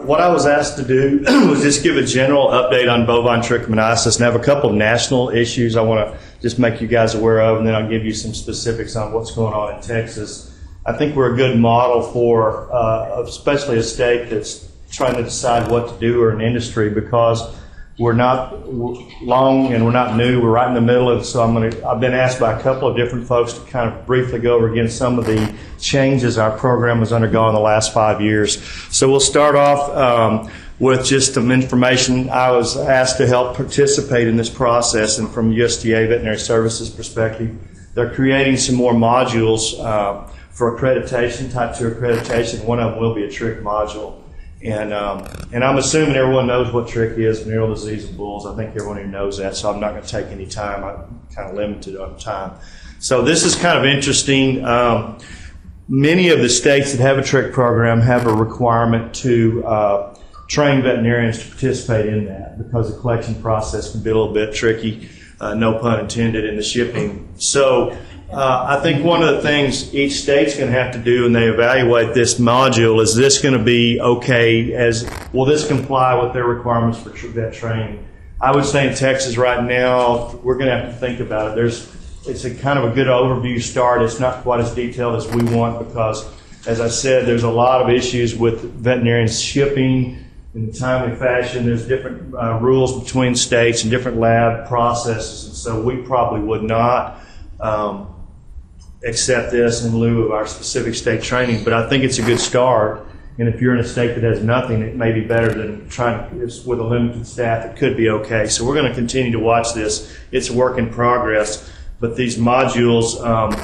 what I was asked to do was just give a general update on bovine trichomoniasis and have a couple of national issues I want to just make you guys aware of, and then I'll give you some specifics on what's going on in Texas. I think we're a good model for especially a state that's trying to decide what to do, or an industry, because we're not long and we're not new. We're right in the middle of it. So I've been asked by a couple of different folks to kind of briefly go over again some of the changes our program has undergone in the last 5 years. So we'll start off with just some information. I was asked to help participate in this process, and from USDA Veterinary Services perspective, they're creating some more modules for accreditation, type 2 accreditation. One of them will be a trich module. And I'm assuming everyone knows what trich is, venereal disease of bulls. I think everyone here knows that, so I'm not going to take any time. I'm kind of limited on time. So this is kind of interesting. Many of the states that have a trich program have a requirement to train veterinarians to participate in that, because the collection process can be a little bit tricky, no pun intended, in the shipping. So I think one of the things each state's going to have to do when they evaluate this module is this going to be okay, as will this comply with their requirements for vet training? I would say in Texas right now, we're going to have to think about it. It's a kind of a good overview start. It's not quite as detailed as we want, because, as I said, there's a lot of issues with veterinarians shipping in a timely fashion. There's different rules between states and different lab processes, and so we probably would not accept this in lieu of our specific state training. But I think it's a good start, and if you're in a state that has nothing, it may be better than trying with a limited staff. It could be okay. So we're going to continue to watch this. It's a work in progress. But these modules,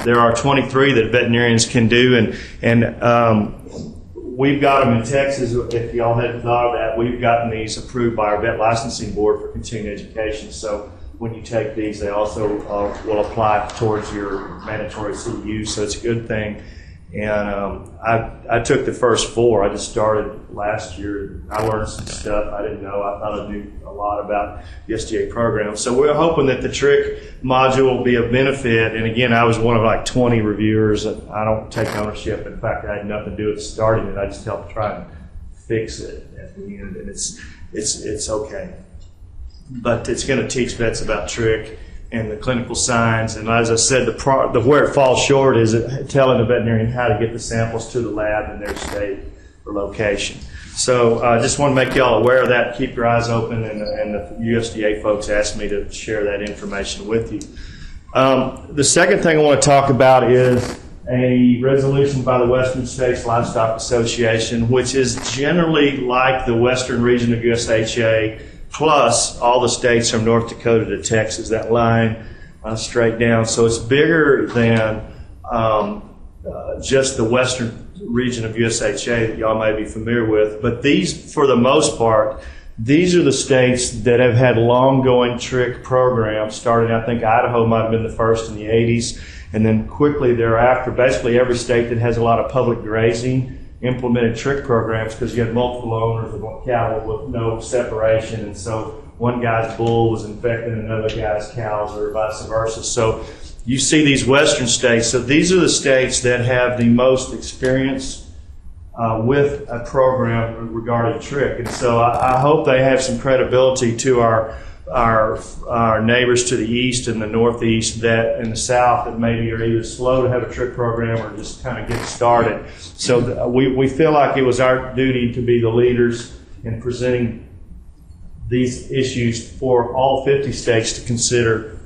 there are 23 that veterinarians can do, and we've got them in Texas. If y'all hadn't thought of that, we've gotten these approved by our vet licensing board for continuing education. So when you take these, they also will apply towards your mandatory CEU, so it's a good thing. And I took the first 4. I just started last year. I learned some stuff I didn't know. I thought I knew a lot about the SDA program. So we're hoping that the trich module will be of benefit. And again, I was one of like 20 reviewers. I don't take ownership. In fact, I had nothing to do with starting it. I just helped try and fix it at the end, and it's okay. But it's going to teach vets about trich and the clinical signs. And as I said, where it falls short is telling the veterinarian how to get the samples to the lab in their state or location. So I just want to make y'all aware of that. Keep your eyes open, and the USDA folks asked me to share that information with you. The second thing I want to talk about is a resolution by the Western States Livestock Association, which is generally like the Western region of USHA, plus all the states from North Dakota to Texas, that line straight down. So it's bigger than just the Western region of USHA that y'all may be familiar with. But these, for the most part, these are the states that have had long-going trich programs, starting, I think Idaho might have been the first in the 80s, and then quickly thereafter, basically every state that has a lot of public grazing implemented trich programs, because you had multiple owners of cattle with no separation, and so one guy's bull was infecting another guy's cows, or vice versa. So you see these western states. So these are the states that have the most experience with a program regarding trich, and so I hope they have some credibility to our neighbors to the east and the northeast, that in the south, that maybe are either slow to have a trich program or just kind of get started. So we feel like it was our duty to be the leaders in presenting these issues for all 50 states to consider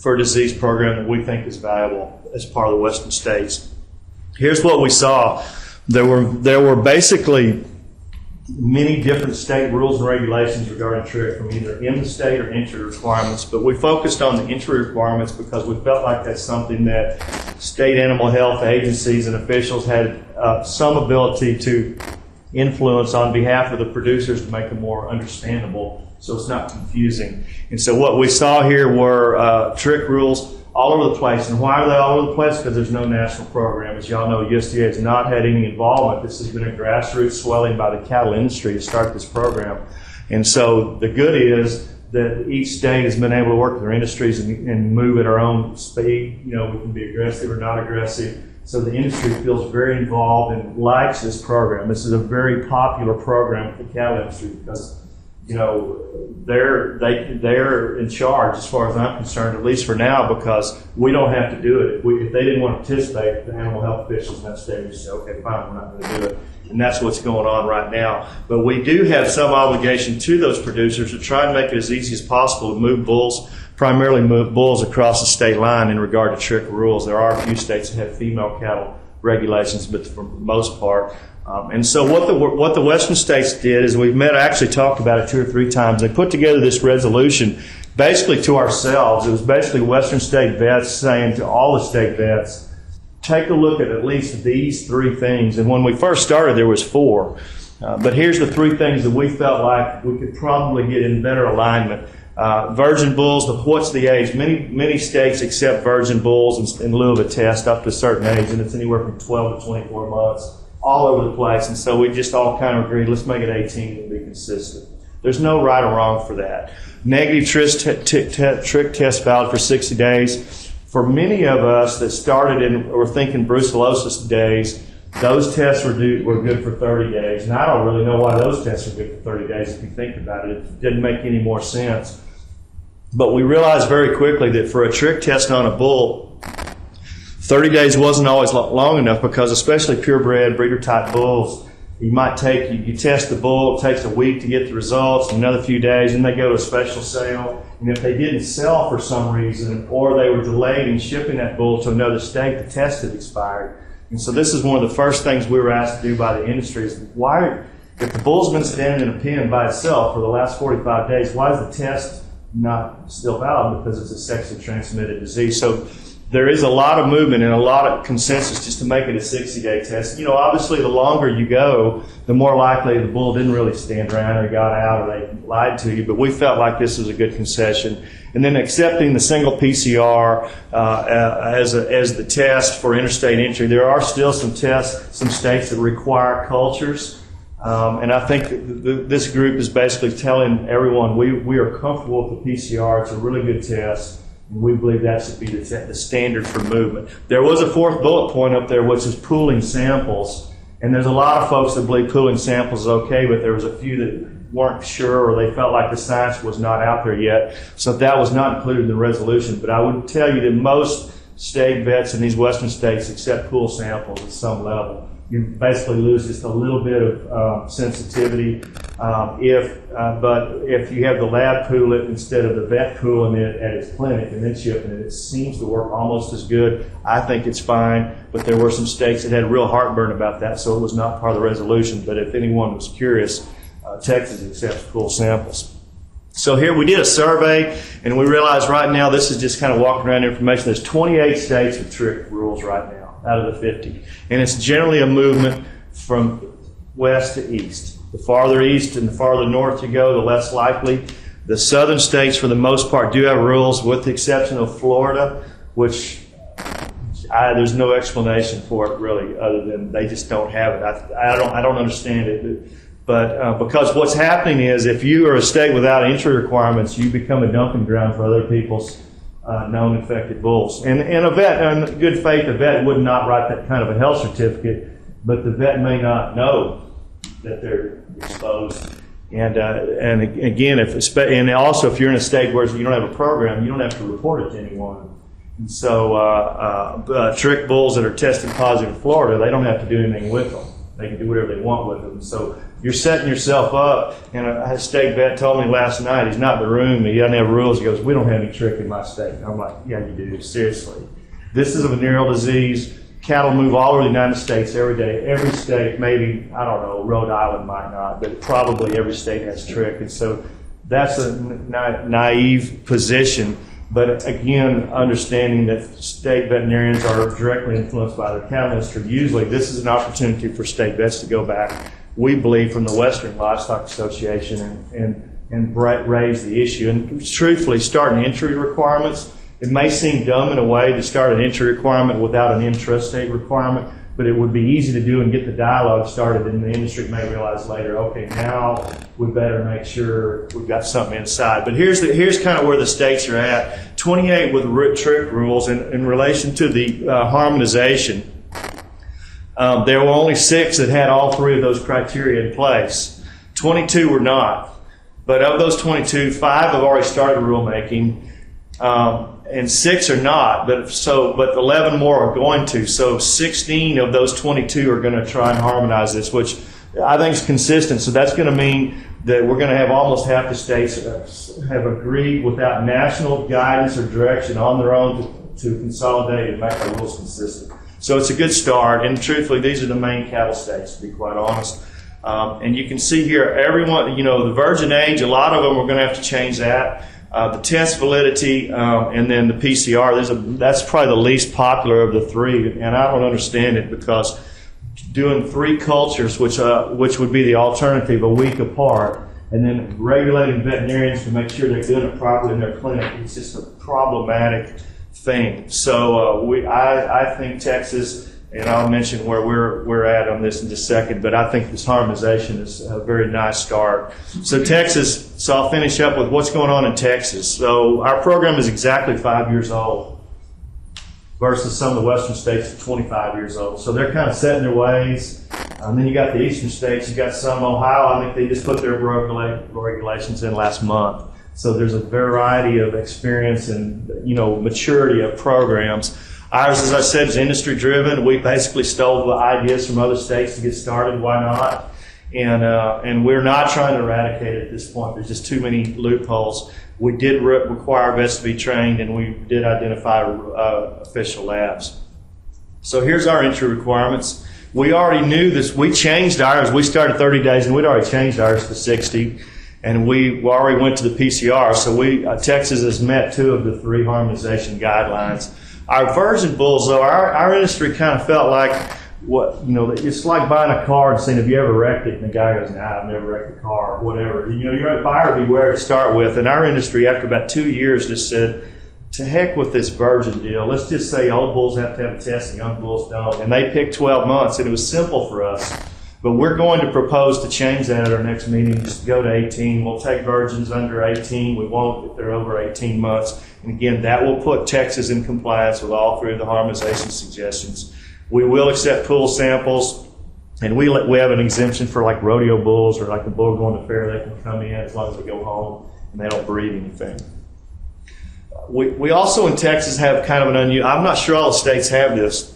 for a disease program that we think is valuable as part of the western states. Here's what we saw. There were basically many different state rules and regulations regarding trich, from either in the state or entry requirements, but we focused on the entry requirements because we felt like that's something that state animal health agencies and officials had some ability to influence on behalf of the producers to make them more understandable, so it's not confusing. And so what we saw here were trich rules all over the place. And why are they all over the place? Because there's no national program. As y'all know, USDA has not had any involvement. This has been a grassroots swelling by the cattle industry to start this program. And so the good is that each state has been able to work with their industries and move at our own speed. You know, we can be aggressive or not aggressive. So the industry feels very involved and likes this program. This is a very popular program for the cattle industry because, you know, they're in charge as far as I'm concerned, at least for now, because we don't have to do it. If they didn't want to participate, the animal health officials in that state would say, okay, fine, we're not going to do it. And that's what's going on right now. But we do have some obligation to those producers to try and make it as easy as possible to move bulls, primarily move bulls across the state line in regard to trick rules. There are a few states that have female cattle regulations, but for the most part. And so what the western states did is we've actually talked about it 2 or 3 times. They put together this resolution basically to ourselves. It was basically western state vets saying to all the state vets, take a look at least these 3 things. And when we first started, there was 4. But here's the 3 things that we felt like we could probably get in better alignment. Virgin bulls, what's the age? Many states accept virgin bulls in lieu of a test up to a certain age, and it's anywhere from 12 to 24 months, all over the place. And so we just all kind of agreed, let's make it 18 and be consistent. There's no right or wrong for that. Negative trick test valid for 60 days. For many of us that started and were thinking brucellosis days, those tests were good for 30 days. And I don't really know why those tests are good for 30 days if you think about it. It didn't make any more sense. But we realized very quickly that for a trick test on a bull, 30 days wasn't always long enough because especially purebred breeder type bulls, you test the bull, it takes a week to get the results, another few days, and they go to a special sale. And if they didn't sell for some reason, or they were delayed in shipping that bull to another state, the test had expired. And so this is one of the first things we were asked to do by the industry is if the bull's been standing in a pen by itself for the last 45 days, why is the test not still valid? Because it's a sexually transmitted disease. So there is a lot of movement and a lot of consensus just to make it a 60-day test. You know, obviously the longer you go, the more likely the bull didn't really stand around or got out or they lied to you. But we felt like this was a good concession. And then accepting the single PCR as the test for interstate entry. There are still some states that require cultures. And I think this group is basically telling everyone we are comfortable with the PCR. It's a really good test. We believe that should be the standard for movement. There was a 4th bullet point up there, which is pooling samples. And there's a lot of folks that believe pooling samples is okay, but there was a few that weren't sure or they felt like the science was not out there yet. So that was not included in the resolution. But I would tell you that most state vets in these western states accept pool samples at some level. You basically lose just a little bit of sensitivity but if you have the lab pool it instead of the vet pooling it at its clinic and then shipping it, it seems to work almost as good. I think it's fine, but there were some states that had real heartburn about that, so it was not part of the resolution. But if anyone was curious, Texas accepts pool samples. So here we did a survey, and we realized right now, this is just kind of walking around information, there's 28 states with trick rules right now out of the 50. And it's generally a movement from west to east. The farther east and the farther north you go, the less likely. The southern states, for the most part, do have rules, with the exception of Florida, which there's no explanation for it really, other than they just don't have it. I don't understand it. But because what's happening is, if you are a state without entry requirements, you become a dumping ground for other people's known infected bulls. And a vet, in good faith, a vet would not write that kind of a health certificate, but the vet may not know that they're exposed. And again, and also if you're in a state where you don't have a program, you don't have to report it to anyone. And so trick bulls that are tested positive in Florida, they don't have to do anything with them. They can do whatever they want with them. So you're setting yourself up. And a state vet told me last night, he's not in the room, he doesn't have rules. He goes, we don't have any trick in my state. And I'm like, yeah, you do, seriously. This is a venereal disease. Cattle move all over the United States every day. Every state, maybe, I don't know, Rhode Island might not, but probably every state has trick. And so that's a naive position. But again, understanding that state veterinarians are directly influenced by the cattle industry, usually this is an opportunity for state vets to go back, we believe, from the Western Livestock Association and raise the issue. And truthfully, starting entry requirements, it may seem dumb in a way to start an entry requirement without an intrastate requirement, but it would be easy to do and get the dialogue started, and the industry may realize later, okay, now we better make sure we've got something inside. But here's kind of where the states are at. 28 with trick rules in relation to the harmonization. There were only 6 that had all 3 of those criteria in place. 22 were not. But of those 22, 5 have already started rulemaking, and 6 are not. But 11 more are going to. So 16 of those 22 are going to try and harmonize this, which I think is consistent. So that's going to mean that we're going to have almost half the states have agreed without national guidance or direction on their own to consolidate and make our rules consistent. So it's a good start, and truthfully, these are the main cattle states, to be quite honest. And you can see here, everyone, the virgin age, a lot of them we're going to have to change that. The test validity, and then the PCR, that's probably the least popular of the 3, and I don't understand it because doing 3 cultures, which would be the alternative, a week apart, and then regulating veterinarians to make sure they're doing it properly in their clinic, it's just a problematic thing. So I think Texas, and I'll mention where we're at on this in just a second, but I think this harmonization is a very nice start. So Texas, so I'll finish up with what's going on in Texas. So our program is exactly 5 years old versus some of the western states are 25 years old. So they're kind of set in their ways. Then you got the eastern states, you got some Ohio, I think they just put their regulations in last month. So there's a variety of experience and maturity of programs. Ours, as I said, is industry driven. We basically stole the ideas from other states to get started. Why not? And we're not trying to eradicate it at this point. There's just too many loopholes. We did require vets to be trained, and we did identify official labs. So here's our entry requirements. We already knew this. We changed ours. We started 30 days, and we'd already changed ours to 60. And we already went to the PCR. So Texas has met 2 of the 3 harmonization guidelines. Our virgin bulls, though, our industry kind of felt like it's like buying a car and saying, have you ever wrecked it? And the guy goes, nah, I've never wrecked a car, or whatever. You're a buyer beware to start with. And our industry, after about 2 years, just said, to heck with this virgin deal. Let's just say old bulls have to have a test and young bulls don't. And they picked 12 months, and it was simple for us. But we're going to propose to change that at our next meeting, just to go to 18. We'll take virgins under 18. We won't if they're over 18 months. And again, that will put Texas in compliance with all 3 of the harmonization suggestions. We will accept pool samples, and we have an exemption for like rodeo bulls or like a bull going to fair. They can come in as long as they go home and they don't breed anything. We also in Texas have kind of an unusual, I'm not sure all the states have this,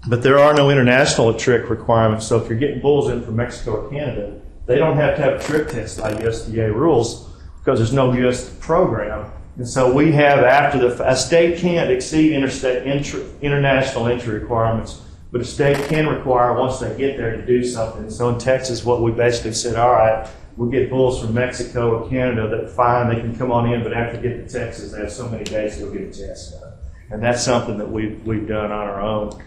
but there are no international trick requirements. So if you're getting bulls in from Mexico or Canada, they don't have to have a trick test by USDA rules because there's no U.S. program. And so we have, a state can't exceed international entry requirements, but a state can require once they get there to do something. So in Texas, what we basically said, all right, we'll get bulls from Mexico or Canada that fine, they can come on in, but after they get to Texas, they have so many days to go get a test done. And that's something that we've done on our own.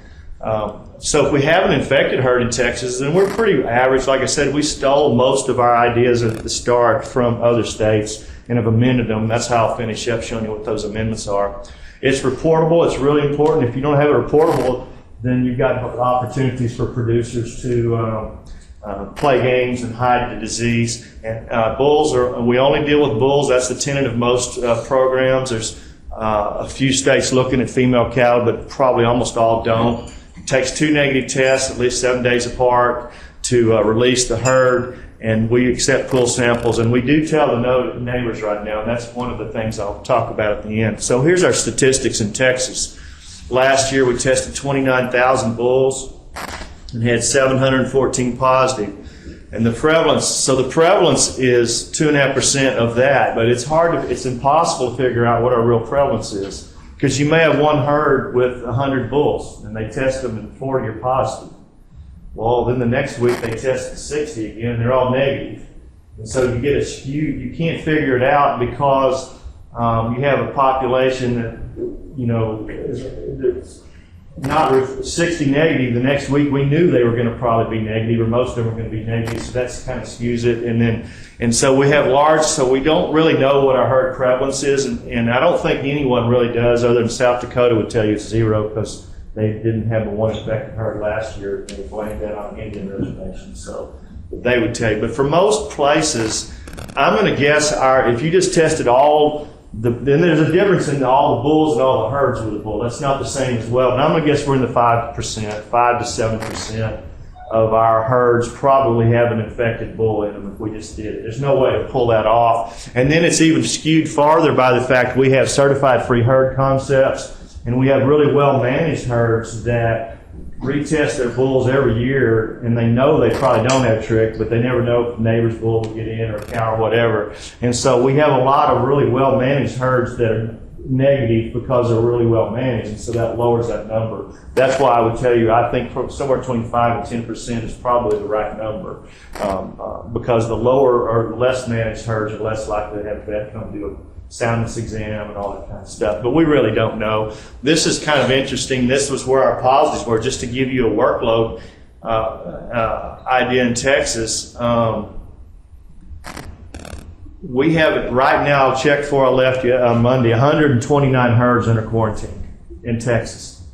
So if we have an infected herd in Texas, then we're pretty average. Like I said, we stole most of our ideas at the start from other states and have amended them. That's how I'll finish up showing you what those amendments are. It's reportable. It's really important. If you don't have it reportable, then you've got opportunities for producers to play games and hide the disease. And we only deal with bulls. That's the tenet of most programs. There's a few states looking at female cattle, but probably almost all don't. It takes 2 negative tests, at least 7 days apart, to release the herd, and we accept pool samples. And we do tell the neighbors right now, and that's one of the things I'll talk about at the end. So here's our statistics in Texas. Last year we tested 29,000 bulls and had 714 positive. And the prevalence is 2.5% of that, but it's impossible to figure out what our real prevalence is. Because you may have one herd with 100 bulls and they test them and 40 are positive. Well, then the next week they test 60 again and they're all negative. And so you get a skew, you can't figure it out because you have a population that, it's not 60 negative. The next week we knew they were going to probably be negative, or most of them were going to be negative, so that's kind of skews it. And so we have large, so we don't really know what our herd prevalence is, and I don't think anyone really does, other than South Dakota would tell you it's 0 because they didn't have a one infected herd last year. They blamed that on Indian reservations, so they would tell you. But for most places, I'm going to guess if you just tested all then there's a difference in all the bulls and all the herds with the bull. That's not the same as well. But I'm going to guess we're in the 5%, 5 to 7% of our herds probably have an infected bull in them if we just did it. There's no way to pull that off. And then it's even skewed farther by the fact we have certified free herd concepts, and we have really well managed herds that retest their bulls every year, and they know they probably don't have trick, but they never know if a neighbor's bull will get in or a cow or whatever. And so we have a lot of really well managed herds that are negative because they're really well managed, and so that lowers that number. That's why I would tell you I think somewhere between 5 and 10% is probably the right number, because the lower or less managed herds are less likely to have a vet come do a soundness exam and all that kind of stuff. But we really don't know. This is kind of interesting. This was where our positives were, just to give you a workload idea in Texas. We have right now, checked for, I left you on Monday, 129 herds under quarantine in Texas.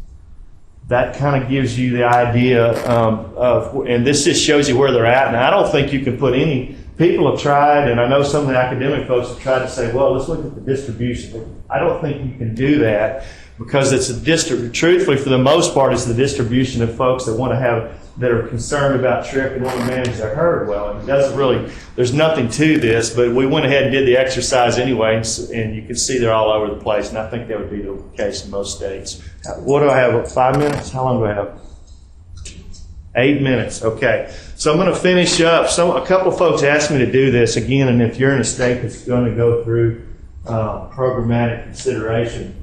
That kind of gives you the idea of, and this just shows you where they're at. And I don't think you can put any, people have tried, and I know some of the academic folks have tried to say, well, let's look at the distribution. I don't think you can do that because it's a truthfully, for the most part, it's the distribution of folks that want to have, that are concerned about trick and want to manage their herd well. And it doesn't really, there's nothing to this, but we went ahead and did the exercise anyway, and you can see they're all over the place, and I think that would be the case in most states. What do I have, 5 minutes? How long do I have? 8 minutes, okay. So I'm going to finish up. A couple of folks asked me to do this again, and if you're in a state that's going to go through programmatic consideration,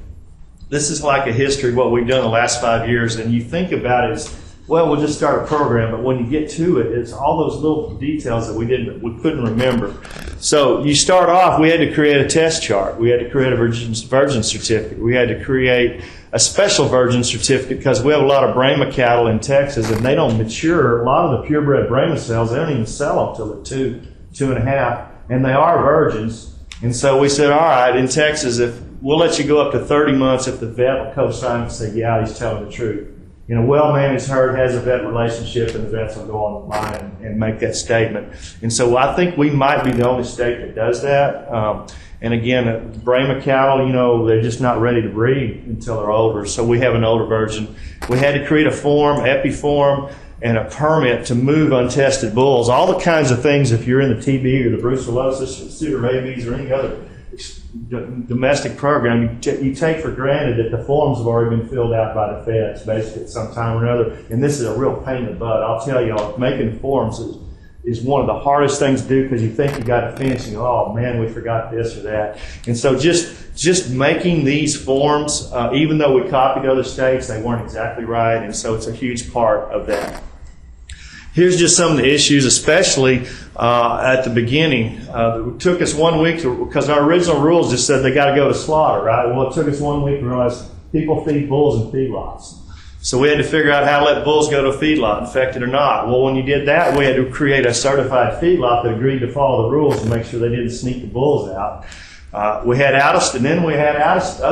this is like a history of what we've done the last 5 years, and you think about it as, well, we'll just start a program, but when you get to it, it's all those little details that we couldn't remember. So you start off, we had to create a test chart. We had to create a virgin certificate. We had to create a special virgin certificate because we have a lot of Brahma cattle in Texas, and they don't mature. A lot of the purebred Brahma cells, they don't even sell until they're 2.5, and they are virgins. And so we said, all right, in Texas, if we'll let you go up to 30 months if the vet will co-sign and say, yeah, he's telling the truth. You know, well-managed herd has a vet relationship, and the vets will go on the line and make that statement. And so I think we might be the only state that does that. And again, Brahma cattle, you know, they're just not ready to breed until they're older. So we have an older version. We had to create a form, epiform, and a permit to move untested bulls. All the kinds of things, if you're in the TB or the brucellosis or pseudorabies or any other domestic program, you take for granted that the forms have already been filled out by the feds, basically at some time or another. And this is a real pain in the butt. I'll tell y'all, making forms is one of the hardest things to do because you think you got to finish and oh man, we forgot this or that. And so just making these forms, even though we copied other states, they weren't exactly right. And so it's a huge part of that. Here's just some of the issues, especially at the beginning. It took us 1 week because our original rules just said they got to go to slaughter, right? Well, it took us 1 week to realize people feed bulls in feedlots. So we had to figure out how to let bulls go to a feedlot, infected or not. Well, when you did that, we had to create a certified feedlot that agreed to follow the rules and make sure they didn't sneak the bulls out. We had other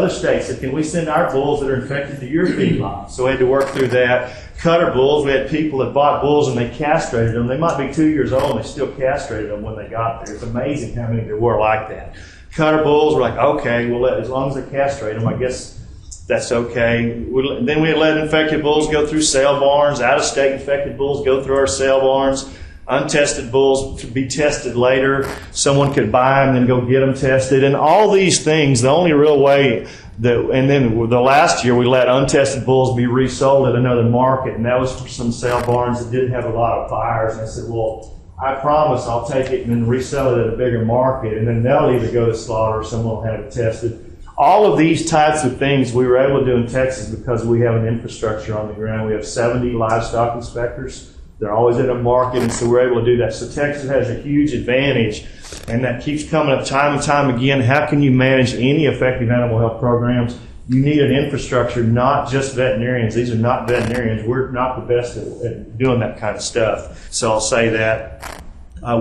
states that can we send our bulls that are infected to your feedlot? So we had to work through that. Cutter bulls, we had people that bought bulls and they castrated them. They might be 2 years old and they still castrated them when they got there. It's amazing how many there were like that. Cutter bulls were like, okay, well, as long as they castrate them, I guess that's okay. Then we had let infected bulls go through sale barns, out-of-state infected bulls go through our sale barns, untested bulls to be tested later. Someone could buy them and go get them tested. And all these things, the only real way and then the last year we let untested bulls be resold at another market, and that was for some sale barns that didn't have a lot of buyers. And I said, well, I promise I'll take it and then resell it at a bigger market, and then they'll either go to slaughter or someone will have it tested. All of these types of things we were able to do in Texas because we have an infrastructure on the ground. We have 70 livestock inspectors. They're always at a market, and so we're able to do that. So Texas has a huge advantage, and that keeps coming up time and time again. How can you manage any effective animal health programs? You need an infrastructure, not just veterinarians. These are not veterinarians. We're not the best at doing that kind of stuff. So I'll say that.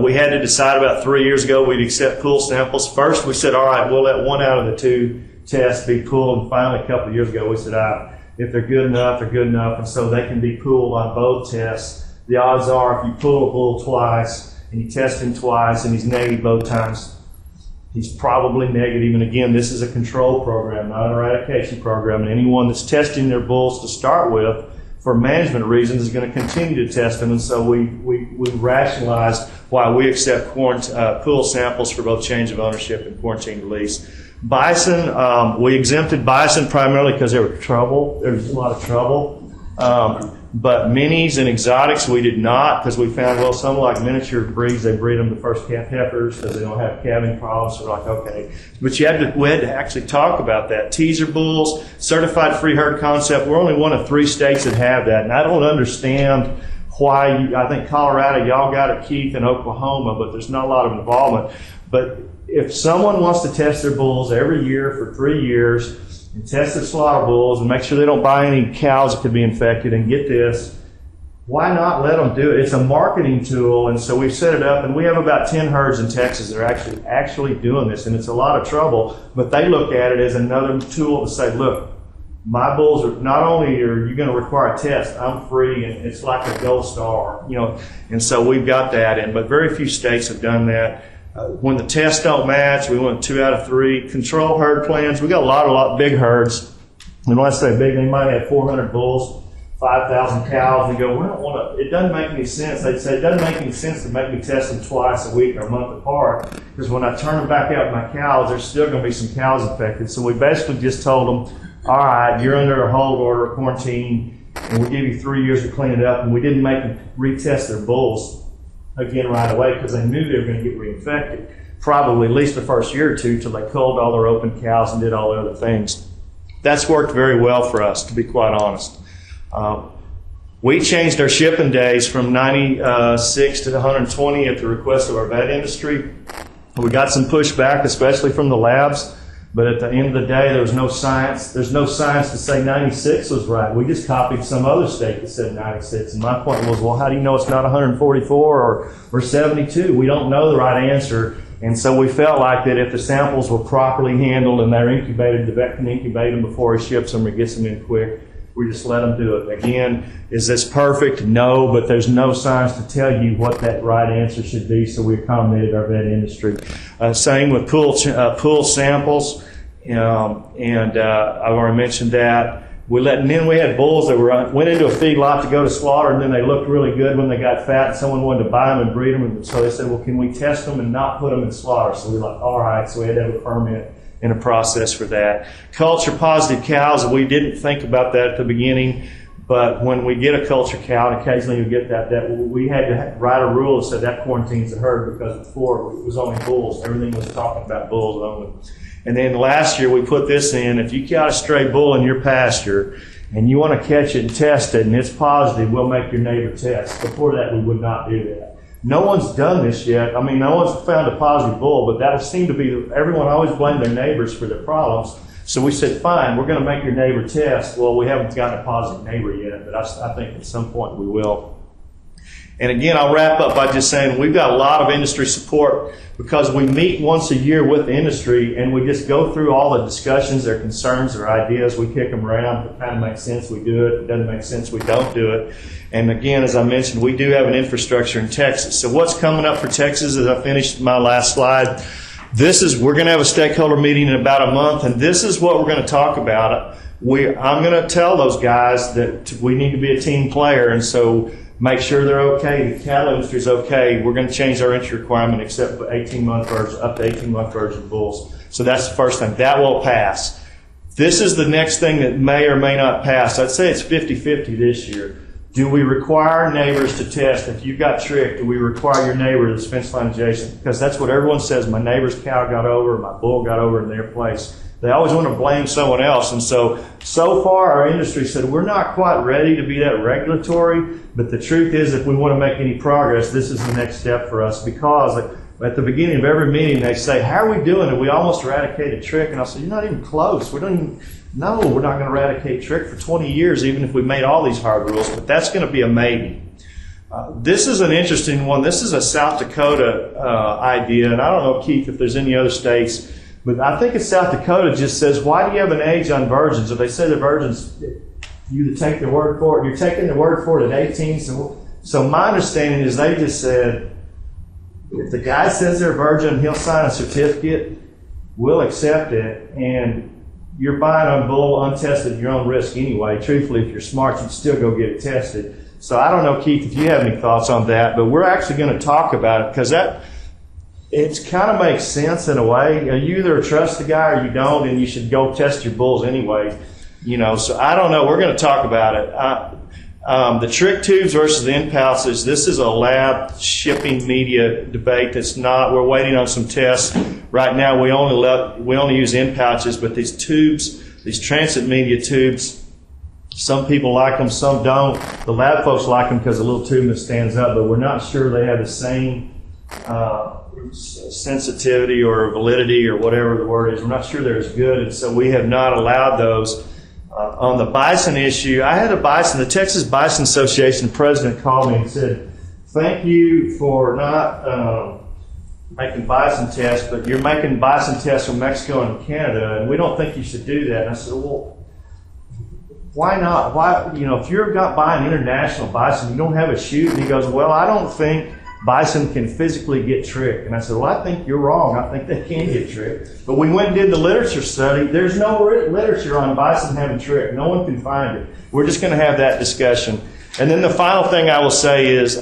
We had to decide about 3 years ago we'd accept pool samples. First we said, all right, we'll let 1 out of the 2 tests be pooled. And finally, a couple of years ago, we said, if they're good enough, they're good enough. And so they can be pooled on both tests. The odds are if you pull a bull twice and you test him twice and he's negative both times, he's probably negative. And again, this is a control program, not an eradication program. And anyone that's testing their bulls to start with for management reasons is going to continue to test them. And so we rationalized why we accept pool samples for both change of ownership and quarantine release. Bison, we exempted bison primarily because there was a lot of trouble. But minis and exotics we did not, because we found, well, some like miniature breeds, they breed them the first calf heifers because they don't have calving problems. So we're like, okay. But we had to actually talk about that. Teaser bulls, certified free herd concept, we're only one of 3 states that have that. And I don't understand why, I think Colorado, y'all got it, Keith, and Oklahoma, but there's not a lot of involvement. But if someone wants to test their bulls every year for 3 years, and test their slaughter bulls and make sure they don't buy any cows that could be infected, and get this, why not let them do it? It's a marketing tool, and so we've set it up, and we have about 10 herds in Texas that are actually doing this, and it's a lot of trouble, but they look at it as another tool to say, look, my bulls are, not only are you going to require a test, I'm free, and it's like a gold star, and so we've got that in, but very few states have done that. When the tests don't match, we went 2 out of 3. Control herd plans, we got a lot of big herds. And when I say big, they might have 400 bulls, 5,000 cows. They go, we don't want to, it doesn't make any sense. They'd say, it doesn't make any sense to make me test them twice a week or a month apart, because when I turn them back out with my cows, there's still going to be some cows infected. So we basically just told them, all right, you're under a hold order, a quarantine, and we give you 3 years to clean it up. And we didn't make them retest their bulls again right away because they knew they were going to get reinfected, probably at least the first year or 2 till they culled all their open cows and did all the other things. That's worked very well for us, to be quite honest. We changed our shipping days from 96 to 120 at the request of our vet industry. We got some pushback, especially from the labs, but at the end of the day, there was no science. There's no science to say 96 was right. We just copied some other state that said 96. And my point was, well, how do you know it's not 144 or 72? We don't know the right answer. And so we felt like that if the samples were properly handled and they're incubated, the vet can incubate them before he ships them or gets them in quick. We just let them do it. Again, is this perfect? No, but there's no science to tell you what that right answer should be, so we accommodated our vet industry. Same with pool samples, and I've already mentioned that. And then we had bulls that went into a feedlot to go to slaughter, and then they looked really good when they got fat, and someone wanted to buy them and breed them, and so they said, well, can we test them and not put them in slaughter? So we were like, all right, so we had to have a permit and a process for that. Culture positive cows, we didn't think about that at the beginning, but when we get a culture cow, and occasionally you get that we had to write a rule that said that quarantines the herd, because before it was only bulls. Everything was talking about bulls only. And then last year we put this in, if you got a stray bull in your pasture and you want to catch it and test it and it's positive, we'll make your neighbor test. Before that, we would not do that. No one's done this yet. I mean, no one's found a positive bull, but that seemed to be, everyone always blamed their neighbors for their problems. So we said, fine, we're going to make your neighbor test. Well, we haven't gotten a positive neighbor yet, but I think at some point we will. And again, I'll wrap up by just saying we've got a lot of industry support because we meet once a year with the industry and we just go through all the discussions, their concerns, their ideas. We kick them around. If it kind of makes sense, we do it. If it doesn't make sense, we don't do it. And again, as I mentioned, we do have an infrastructure in Texas. So what's coming up for Texas, as I finished my last slide, we're going to have a stakeholder meeting in about a month, and this is what we're going to talk about. I'm going to tell those guys that we need to be a team player, and so make sure they're okay. The cattle industry is okay. We're going to change our entry requirement except for 18-month virgin, up to 18-month virgin bulls. So that's the first thing. That will pass. This is the next thing that may or may not pass. I'd say it's 50-50 this year. Do we require neighbors to test? If you got tricked, do we require your neighbor that's fence line adjacent? Because that's what everyone says. My neighbor's cow got over, my bull got over in their place. They always want to blame someone else. And so far our industry said we're not quite ready to be that regulatory, but the truth is if we want to make any progress, this is the next step for us, because at the beginning of every meeting they say, how are we doing? And we almost eradicated trick. And I'll say, you're not even close. No, we're not going to eradicate trick for 20 years, even if we made all these hard rules, but that's going to be a maybe. This is an interesting one. This is a South Dakota idea, and I don't know, Keith, if there's any other states, but I think it's South Dakota just says, why do you have an age on virgins? If they say the virgins, you take their word for it, you're taking the word for it at 18. So my understanding is they just said, If the guy says they're virgin, he'll sign a certificate, we'll accept it, and you're buying a bull untested at your own risk anyway. Truthfully, if you're smart, you'd still go get it tested. So I don't know, Keith, if you have any thoughts on that, but we're actually going to talk about it because it kind of makes sense in a way. You either trust the guy or you don't, and you should go test your bulls anyway. So I don't know. We're going to talk about it. The trick tubes versus the in-pouches, this is a lab shipping media debate that's not, we're waiting on some tests. Right now we only use in-pouches, but these tubes, these transit media tubes, some people like them, some don't. The lab folks like them because the little tube that stands up, but we're not sure they have the same sensitivity or validity or whatever the word is. We're not sure they're as good, and so we have not allowed those. On the bison issue, I had the Texas Bison Association president called me and said, thank you for not making bison tests, but you're making bison tests from Mexico and Canada, and we don't think you should do that. And I said, well, why not? Why, if you're not buying international bison, you don't have a chute. And he goes, well, I don't think bison can physically get tricked. And I said, well, I think you're wrong. I think they can get tricked. But we went and did the literature study. There's no literature on bison having tricked. No one can find it. We're just going to have that discussion. And then the final thing I will say is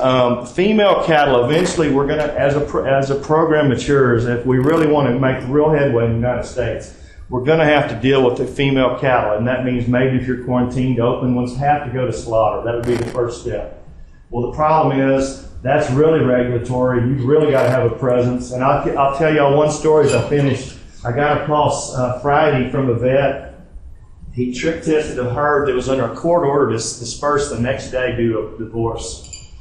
female cattle, eventually we're going to, as a program matures, if we really want to make real headway in the United States, we're going to have to deal with the female cattle. And that means maybe if you're quarantined, open ones have to go to slaughter. That would be the first step. Well, the problem is, that's really regulatory. You've really got to have a presence. And I'll tell y'all one story as I finish. I got a call Friday from a vet. He trick tested a herd that was under a court order to disperse the next day due to a divorce.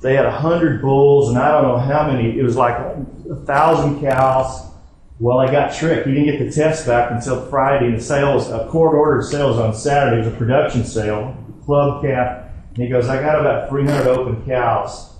They had 100 bulls, and I don't know how many. It was like 1,000 cows. Well, they got tricked. He didn't get the test back until Friday. The sales, a court-ordered sales on Saturday. It was a production sale, club calf. And he goes, I got about 300 open cows,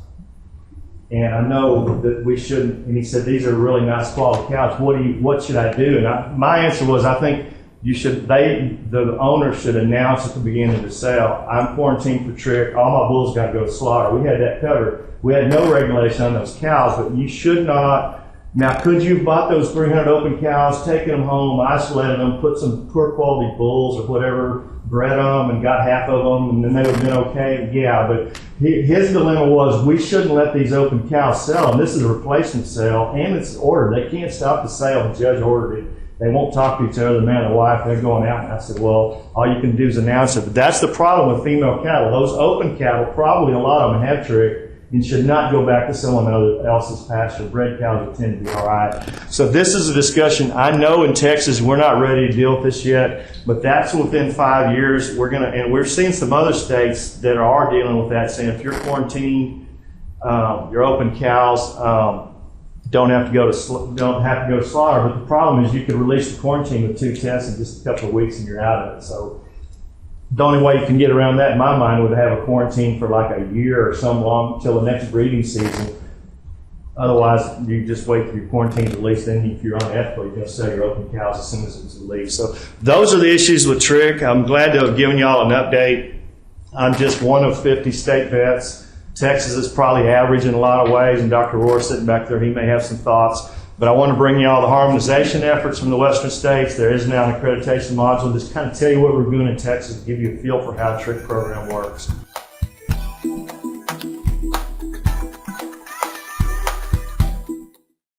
and I know that we shouldn't. And he said, these are really nice quality cows. What should I do? And my answer was, I think you should. The owner should announce at the beginning of the sale, I'm quarantined for trick. All my bulls got to go to slaughter. We had that covered. We had no regulation on those cows, but you should not. Now, could you have bought those 300 open cows, taken them home, isolated them, put some poor quality bulls or whatever, bred them and got half of them, and then they would have been okay? Yeah, but his dilemma was, we shouldn't let these open cows sell, and this is a replacement sale, and it's ordered. They can't stop the sale. The judge ordered it. They won't talk to each other, the man and the wife. They're going out. And I said, well, all you can do is announce it. But that's the problem with female cattle. Those open cattle, probably a lot of them have trick, and should not go back to someone else's pasture. Bred cows will tend to be all right. So this is a discussion. I know in Texas we're not ready to deal with this yet, but that's within 5 years. And we're seeing some other states that are dealing with that, saying if you're quarantined, your open cows don't have to go to slaughter. But the problem is you could release the quarantine with 2 tests in just a couple of weeks and you're out of it. So the only way you can get around that, in my mind, would have a quarantine for like a year or some long until the next breeding season. Otherwise, you just wait for your quarantine release. Then, if you're unethical, you're going to sell your open cows as soon as it's released. So those are the issues with trick. I'm glad to have given y'all an update. I'm just one of 50 state vets. Texas is probably average in a lot of ways, and Dr. Rohr sitting back there, he may have some thoughts. But I want to bring you all the harmonization efforts from the western states. There is now an accreditation module. Just kind of tell you what we're doing in Texas to give you a feel for how the trick program works.